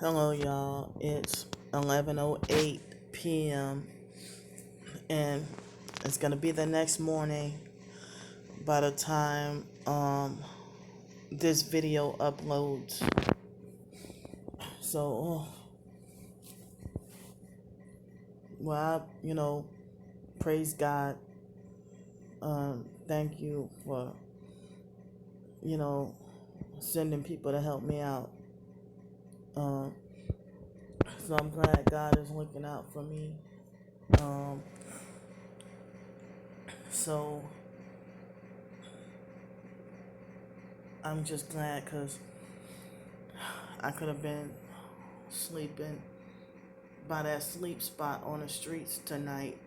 Hello, y'all. It's 11:08 p.m. and it's gonna be the next morning by the time this video uploads. So, well, praise God. Thank you for you know sending people to help me out. Um, so I'm glad God is looking out for me. Um, so I'm just glad because I could have been sleeping by that sleep spot on the streets tonight.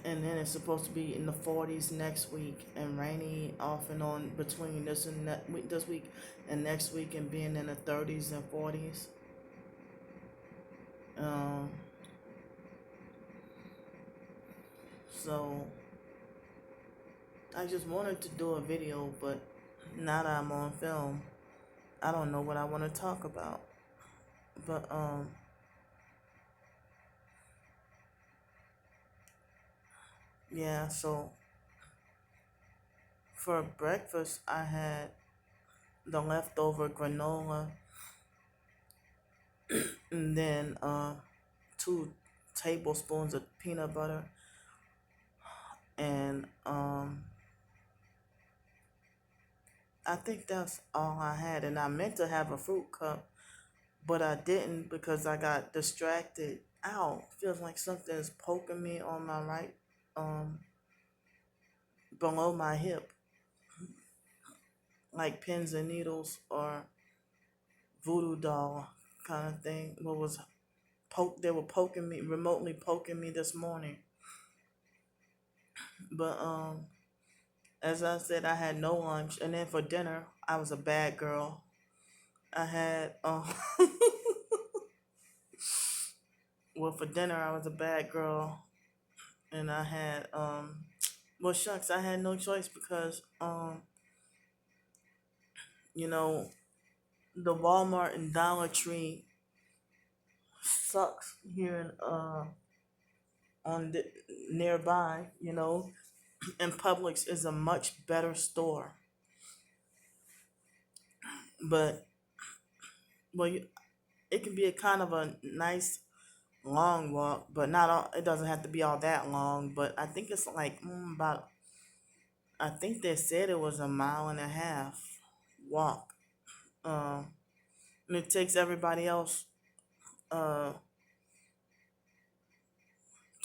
And then it's supposed to be in the 40s next week and rainy off and on between this week and next week, and being in the 30s and 40s. Um, so I just wanted to do a video, but now that I'm on film, I don't know what I want to talk about. But yeah, so for breakfast I had the leftover granola, and then 2 tablespoons of peanut butter, and I think that's all I had. And I meant to have a fruit cup, but I didn't because I got distracted. Ow, feels like something is poking me on my right, um below my hip, like pins and needles or voodoo doll kind of thing. What was they were poking me, remotely poking me this morning. But as I said, I had no lunch, and then for dinner, I was a bad girl. I had well, for dinner I was a bad girl, and I had well, shucks, I had no choice because you know the Walmart and Dollar Tree sucks here in on the nearby, and Publix is a much better store. But well, it can be a kind of a nice long walk, but not all. It doesn't have to be all that long. But I think it's like about. I think they said it was a mile and a half walk. Um, and it takes everybody else uh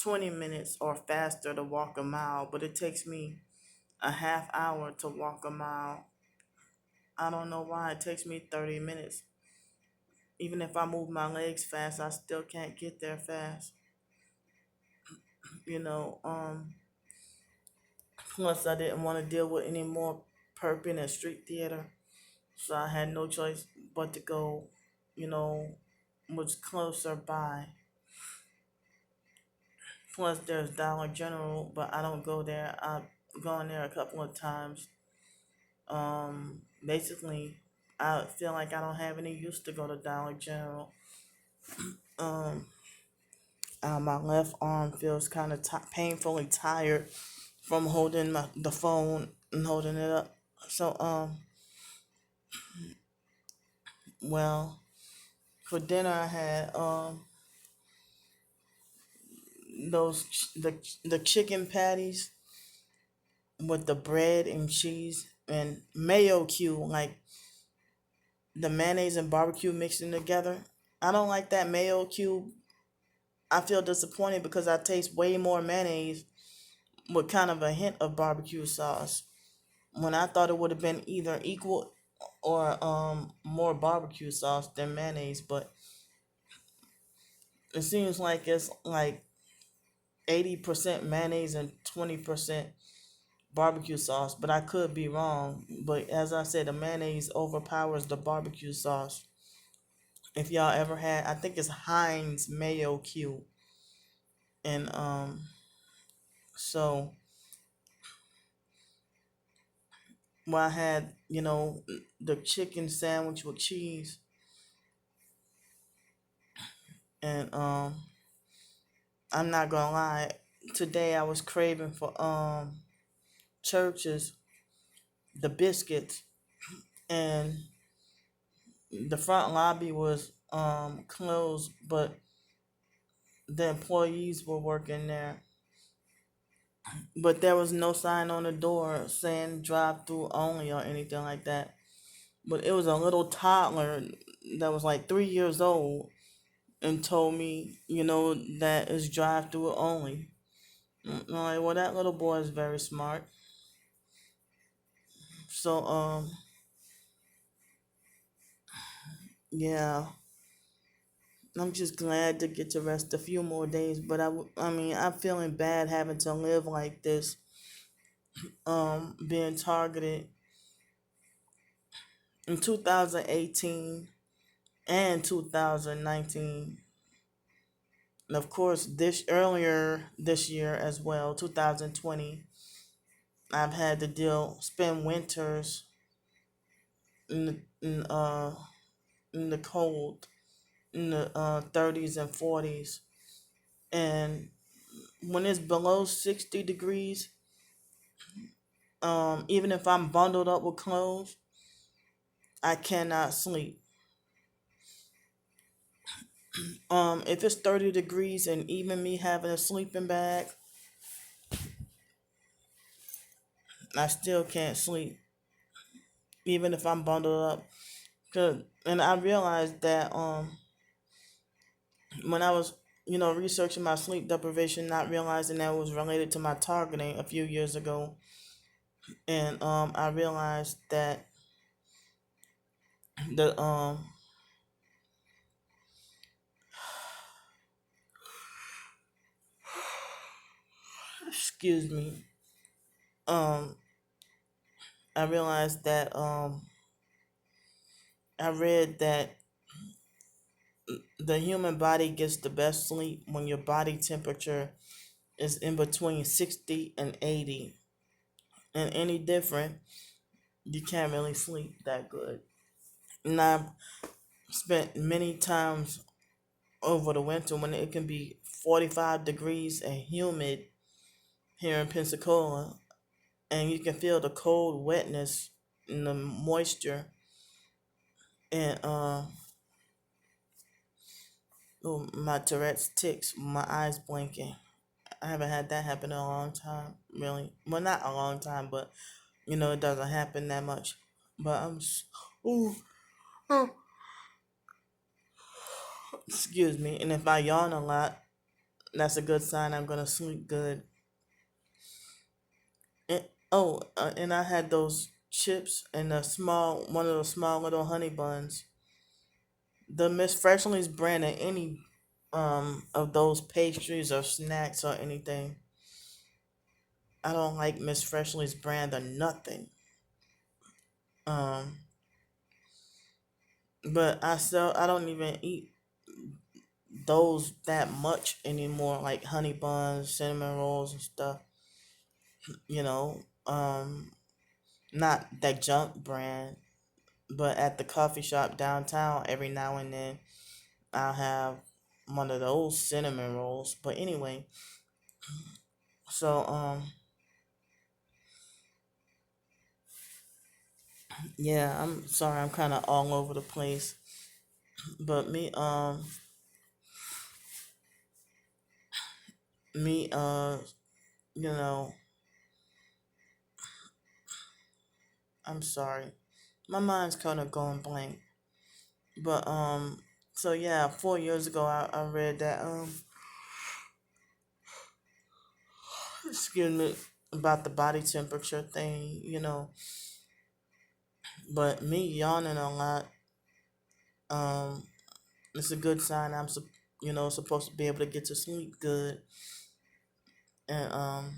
20 minutes or faster to walk a mile, but it takes me a half hour to walk a mile. I don't know why it takes me 30 minutes. Even if I move my legs fast, I still can't get there fast. You know, plus I didn't want to deal with any more perping at street theater. So I had no choice but to go, you know, much closer by. Plus there's Dollar General, but I don't go there. I've gone there a couple of times. Basically, I feel like I don't have any use to go to Dollar General. Um, my left arm feels kind of painfully tired from holding the phone and holding it up. So well, for dinner I had the chicken patties with the bread and cheese and mayo cube, like the mayonnaise and barbecue mixing together. I don't like that mayo cube. I feel disappointed because I taste way more mayonnaise with kind of a hint of barbecue sauce, when I thought it would have been either equal or more barbecue sauce than mayonnaise. But it seems like it's like 80% mayonnaise and 20% barbecue sauce, but I could be wrong. But as I said, the mayonnaise overpowers the barbecue sauce. If y'all ever had, I think it's Heinz mayo cube, and so well, I had the chicken sandwich with cheese, And I'm not gonna lie, today I was craving for churches, the biscuits, and the front lobby was closed, but the employees were working there. But there was no sign on the door saying drive through only or anything like that. But it was a little toddler that was like 3 years old and told me, that it's drive through only. I'm like, well, that little boy is very smart. So, yeah, I'm just glad to get to rest a few more days. But I mean, I'm feeling bad having to live like this, being targeted in 2018 and 2019. And of course, this earlier this year as well, 2020, I've had to spend winters in the, in, uh, in the cold, in the 30s and 40s. And when it's below 60 degrees, even if I'm bundled up with clothes, I cannot sleep. If it's 30 degrees and even me having a sleeping bag, I still can't sleep, even if I'm bundled up. And I realized that when I was, researching my sleep deprivation, not realizing that it was related to my targeting a few years ago, and I realized that the excuse me, um, I realized that I read that the human body gets the best sleep when your body temperature is in between 60 and 80, and any different, you can't really sleep that good. And I've spent many times over the winter when it can be 45 degrees and humid here in Pensacola, and you can feel the cold wetness and the moisture, and oh, my Tourette's ticks, my eyes blinking. I haven't had that happen in a long time, really. Well, not a long time, but it doesn't happen that much. But ooh, oh, excuse me. And if I yawn a lot, that's a good sign I'm gonna sleep good. And, and I had those chips and one of those small little honey buns. The Miss Freshley's brand of any of those pastries or snacks or anything. I don't like Miss Freshley's brand of nothing. Um, but I don't even eat those that much anymore, like honey buns, cinnamon rolls and stuff. You know, not that junk brand, but at the coffee shop downtown, every now and then I'll have one of those cinnamon rolls. But anyway, so yeah, I'm sorry, I'm kind of all over the place. But me you know, I'm sorry. My mind's kind of going blank. But so yeah, 4 years ago I read that excuse me, about the body temperature thing, but me yawning a lot, um it's a good sign supposed to be able to get to sleep good. And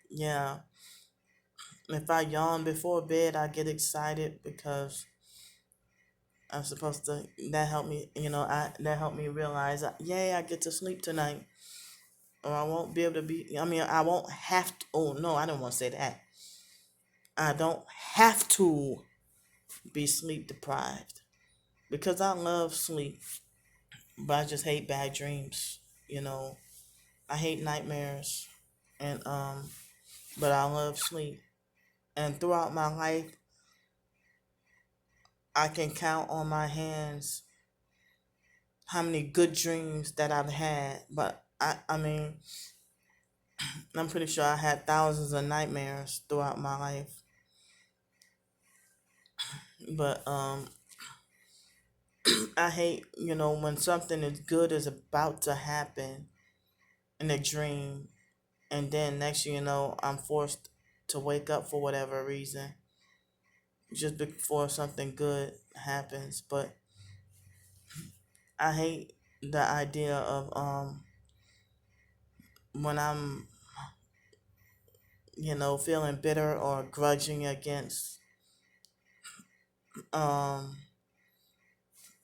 yeah, if I yawn before bed, I get excited because I'm supposed to. That helped me, that helped me realize, yay, I get to sleep tonight, or I won't be able to be. I mean, I won't have to. Oh no, I don't want to say that. I don't have to be sleep deprived. because I love sleep, but I just hate bad dreams. You know, I hate nightmares, and but I love sleep. And throughout my life, I can count on my hands how many good dreams that I've had. But I mean, I'm pretty sure I had thousands of nightmares throughout my life. But I hate, when something is good is about to happen in a dream, and then next thing you know, I'm forced to wake up for whatever reason just before something good happens. But I hate the idea of when I'm, feeling bitter or grudging against um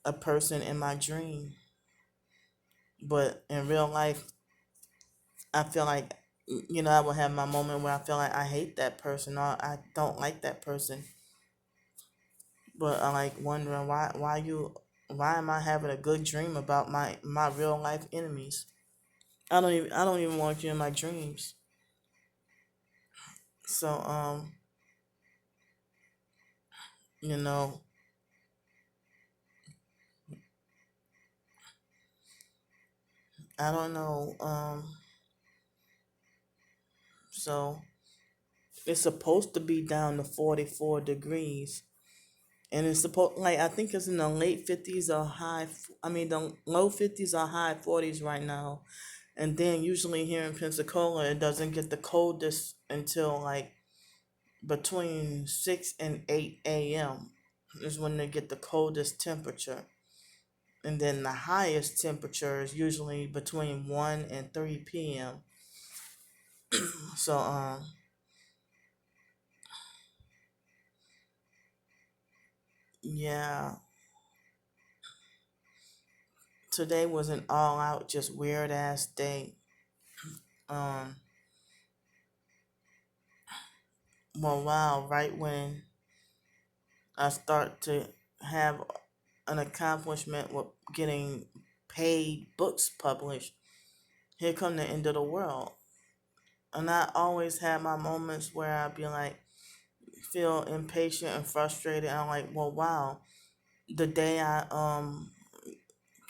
a person in my dream. But in real life, I feel like, I will have my moment where I feel like I hate that person or I don't like that person. But I like wondering why am I having a good dream about my real life enemies? I don't even want you in my dreams. So you know, I don't know. So it's supposed to be down to 44 degrees. And it's supposed, like, I think it's in the late 50s or I mean, the low 50s or high 40s right now. And then usually here in Pensacola, it doesn't get the coldest until like between 6 and 8 a.m. is when they get the coldest temperature. And then the highest temperature is usually between 1 and 3 p.m. So, yeah, today was an all out, just weird ass day. Um, well, wow, right when I start to have an accomplishment with getting paid books published, here come the end of the world. And I always have my moments where I'd be like, feel impatient and frustrated. I'm like, well, wow, the day I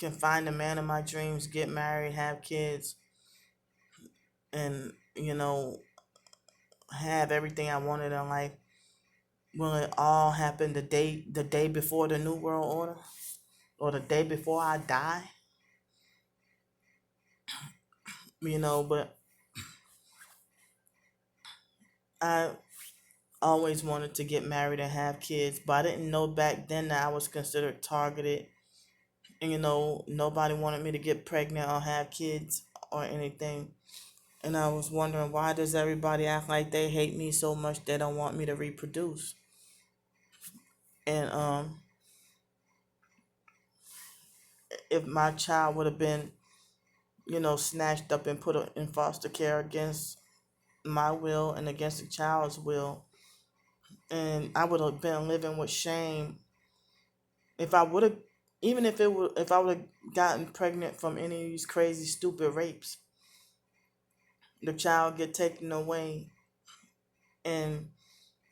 can find the man of my dreams, get married, have kids, and have everything I wanted in life, will it all happen the day before the new world order, or the day before I die? But I always wanted to get married and have kids, but I didn't know back then that I was considered targeted. And nobody wanted me to get pregnant or have kids or anything. And I was wondering, why does everybody act like they hate me so much they don't want me to reproduce? And if my child would have been, snatched up and in foster care against my will and against the child's will, and I would have been living with shame if I would have, even if I would have gotten pregnant from any of these crazy stupid rapes, the child get taken away, and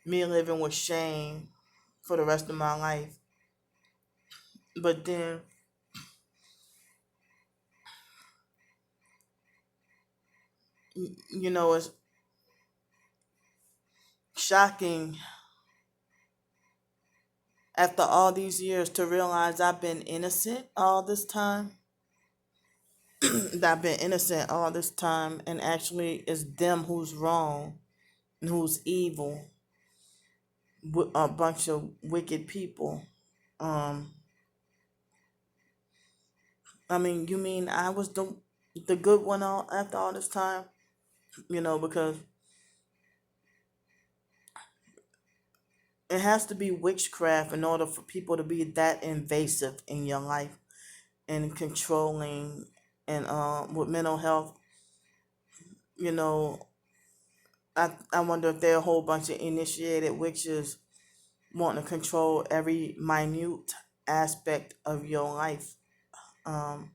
me living with shame for the rest of my life. But then, it's shocking after all these years to realize I've been innocent all this time. That I've been innocent all this time, and actually it's them who's wrong and who's evil, a bunch of wicked people. Um, I mean, you mean I was the good one all after all this time? Because it has to be witchcraft in order for people to be that invasive in your life and controlling, and with mental health. You know, I wonder if there are a whole bunch of initiated witches wanting to control every minute aspect of your life, um,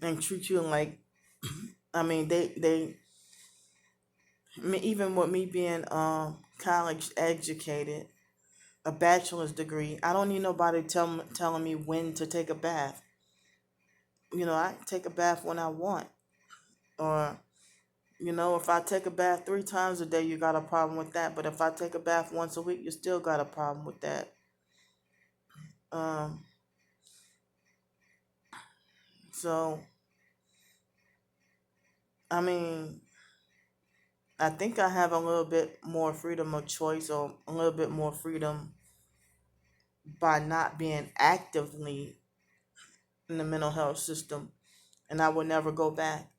and treat you like, I mean, I mean, even with me being college educated, a bachelor's degree, I don't need nobody telling me when to take a bath. I can take a bath when I want. Or, if I take a bath 3 times a day, you got a problem with that. But if I take a bath once a week, you still got a problem with that. Um, so, I mean, I think I have a little bit more freedom of choice, or a little bit more freedom by not being actively in the mental health system. And I will never go back.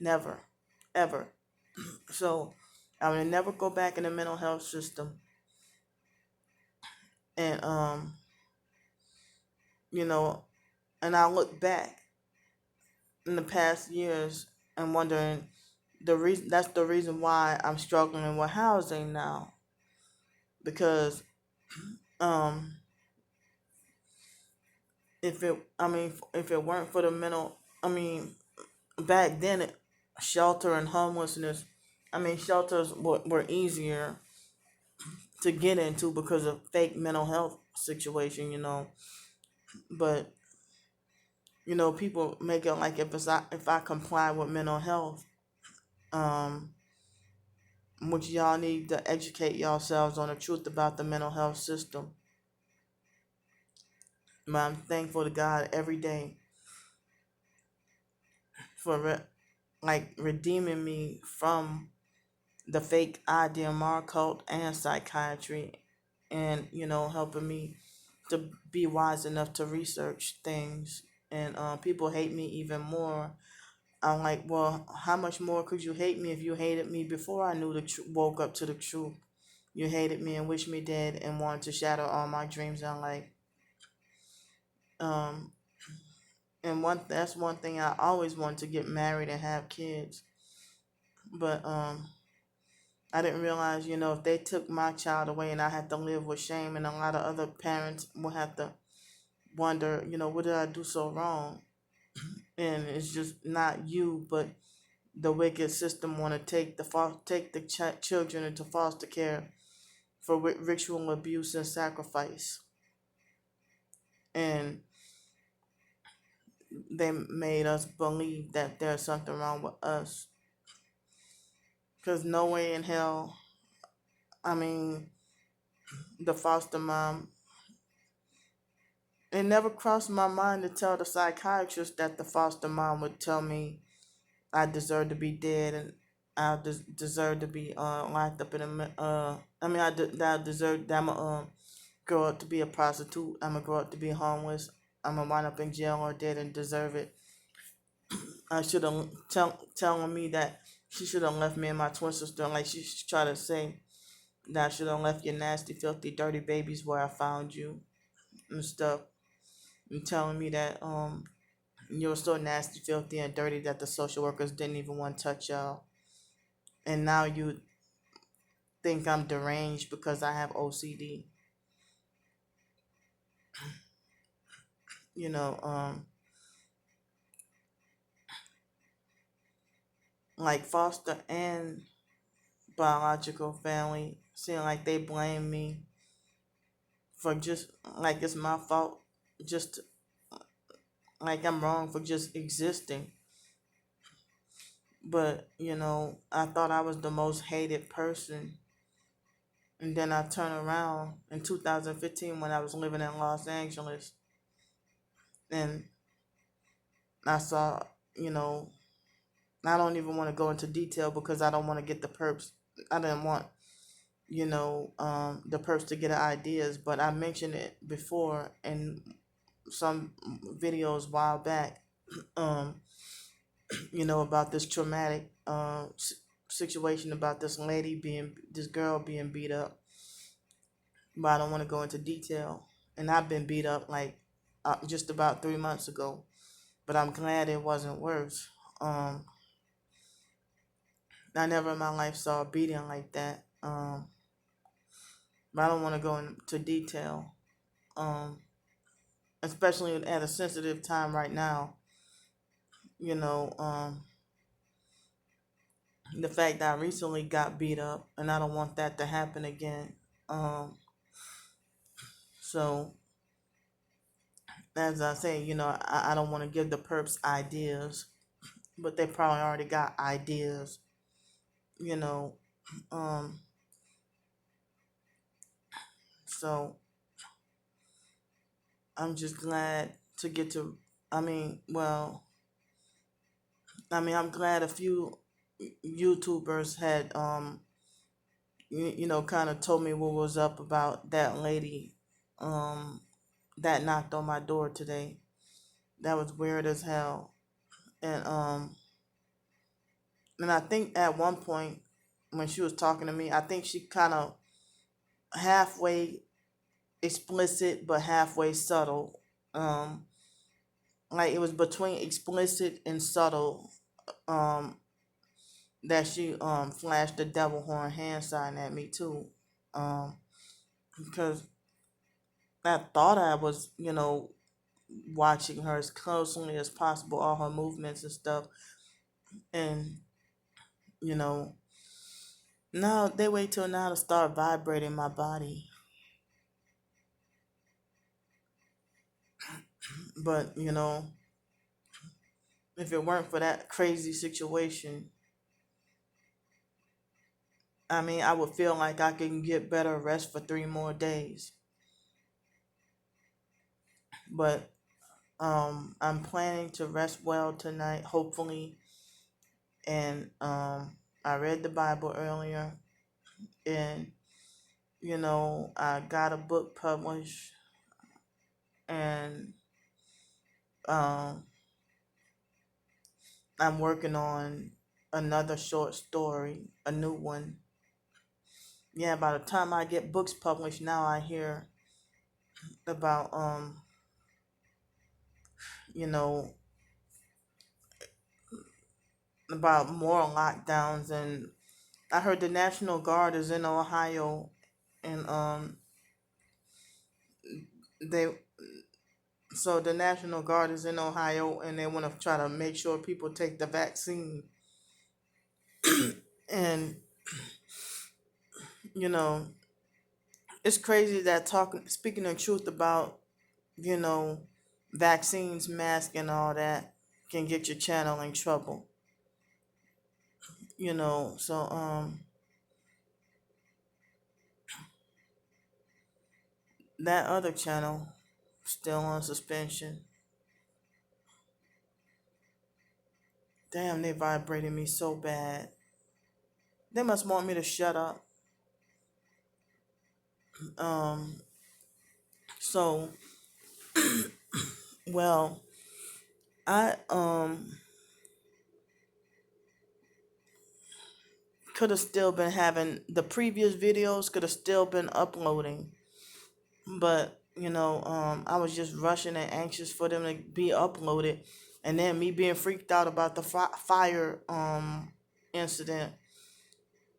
Never. Ever. So I will never go back in the mental health system. And you know, and I look back in the past years and wondering, the reason why I'm struggling with housing now. Because um if it weren't for the mental, back then shelter and homelessness, shelters were easier to get into because of fake mental health situation, but people make it like if I comply with mental health, um which y'all need to educate yourselves on the truth about the mental health system. But I'm thankful to God every day for redeeming me from the fake IDMR cult and psychiatry, and helping me to be wise enough to research things. And people hate me even more. I'm like, well, how much more could you hate me if you hated me before I knew woke up to the truth? You hated me and wished me dead and wanted to shatter all my dreams in life. Um, and that's one thing, I always wanted to get married and have kids, but I didn't realize, if they took my child away and I had to live with shame, and a lot of other parents will have to wonder, what did I do so wrong? And it's just not you, but the wicked system want to take the children into foster care for ritual abuse and sacrifice. And they made us believe that there's something wrong with us. Because no way in hell, I mean, the foster mom, it never crossed my mind to tell the psychiatrist that the foster mom would tell me I deserve to be dead, and I deserve to be locked up in that I deserve that I'm a grow up to be a prostitute. I'm gonna grow up to be homeless. I'm gonna wind up in jail or dead and deserve it. I should have telling me that she should have left me and my twin sister, like she tried to say that I should have left your nasty, filthy, dirty babies where I found you and stuff. And telling me that you were so nasty, filthy, and dirty that the social workers didn't even want to touch y'all. And now you think I'm deranged because I have OCD. You know, like foster and biological family seem like they blame me for just like it's my fault, just like I'm wrong for just existing. But I thought I was the most hated person, and then I turn around in 2015 when I was living in Los Angeles, and I saw, you know, I don't even want to go into detail because I don't want to get the perps. I didn't want, the perps to get ideas, but I mentioned it before in some videos a while back, um, about this traumatic situation about this girl being beat up, but I don't want to go into detail. And I've been beat up like just about 3 months ago, but I'm glad it wasn't worse. Um, I never in my life saw a beating like that. but I don't want to go into detail. Um, Especially at a sensitive time right now. You know, the fact that I recently got beat up, and I don't want that to happen again. Um, so as I say, I don't want to give the perps ideas, but they probably already got ideas. You know, um, so I'm just glad to get to. I mean, well, I'm glad a few YouTubers had kind of told me what was up about that lady um that knocked on my door today. That was weird as hell. And I think at one point when she was talking to me, I think she kind of halfway explicit but halfway subtle. Um like it was between explicit and subtle. Um that she flashed the devil horn hand sign at me too. Um because I thought I was, watching her as closely as possible, all her movements and stuff. And, you know, now they wait till now to start vibrating my body. But, if it weren't for that crazy situation, I would feel like I can get better rest for 3 more days. But I'm planning to rest well tonight, hopefully. And I read the Bible earlier, and I got a book published, and um, I'm working on another short story, a new one. Yeah, by the time I get books published, now I hear about you know, about more lockdowns, and I heard the National Guard is in Ohio, and they so the National Guard is in Ohio, and they want to try to make sure people take the vaccine. And you know, it's crazy that talking speaking the truth about you know vaccines, masks, and all that can get your channel in trouble. So that other channel still on suspension. Damn, they vibrated me so bad. They must want me to shut up. um so well, I could have still been having the previous videos, could have still been uploading, but I was just rushing and anxious for them to be uploaded, and then me being freaked out about the fire incident.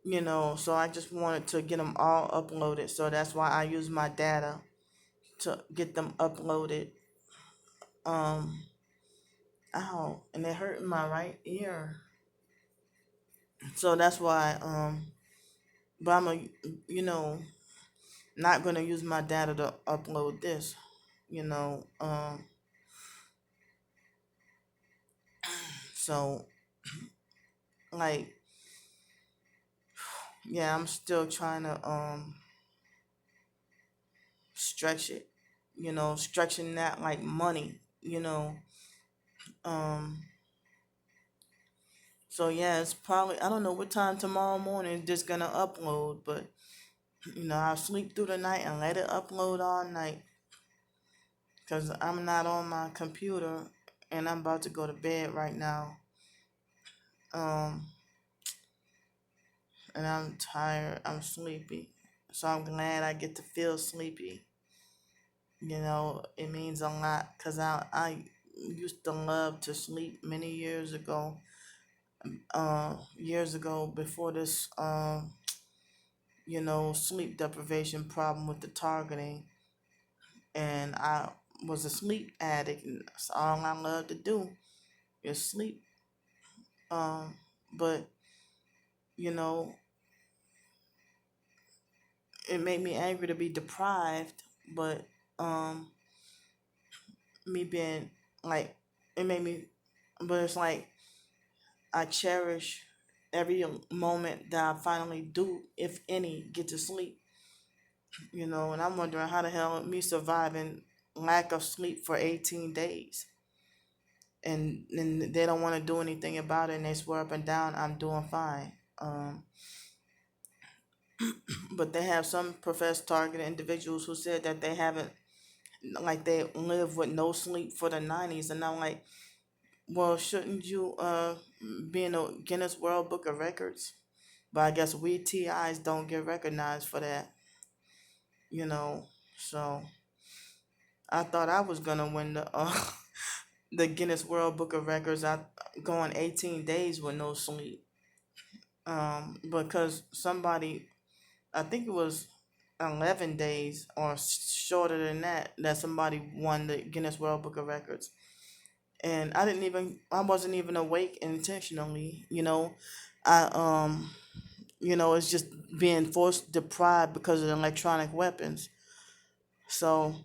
So I just wanted to get them all uploaded, so that's why I use my data to get them uploaded. um Ow, and it hurt in my right ear, so that's why but I'm a you know not gonna use my data to upload this. you know um so, like, yeah, I'm still trying to stretch it, stretching that like money. Um so yeah, it's probably, I don't know what time tomorrow morning it's just gonna upload, but I'll sleep through the night and let it upload all night, because I'm not on my computer, and I'm about to go to bed right now. um and I'm tired, I'm sleepy, so I'm glad I get to feel sleepy. It means a lot, because I used to love to sleep many years ago, before this sleep deprivation problem with the targeting, and I was a sleep addict, and that's all I love to do is sleep. Um, but you know, it made me angry to be deprived, but um, me being like, it made me, but it's like I cherish every moment that I finally do, if any, get to sleep. And I'm wondering how the hell me surviving lack of sleep for 18 days. And they don't want to do anything about it, and they swear up and down I'm doing fine. But they have some professed targeted individuals who said that they haven't, like, they live with no sleep for the 90s. And I'm like, well, shouldn't you be in the Guinness World Book of Records? But I guess we TIs don't get recognized for that, you know. So I thought I was gonna win the the Guinness World Book of Records. I going 18 days with no sleep. Because somebody, I think it was 11 days or shorter than that, that somebody won the Guinness World Book of Records. And I wasn't even awake intentionally. I it's just being forced deprived because of the electronic weapons. So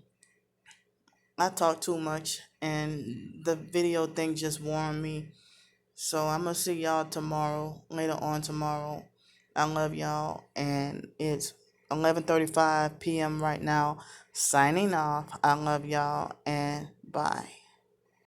I talk too much, and the video thing just warned me. So I'm gonna see y'all tomorrow, later on tomorrow. I love y'all, and it's 11:35 p.m. right now. Signing off. I love y'all, and bye.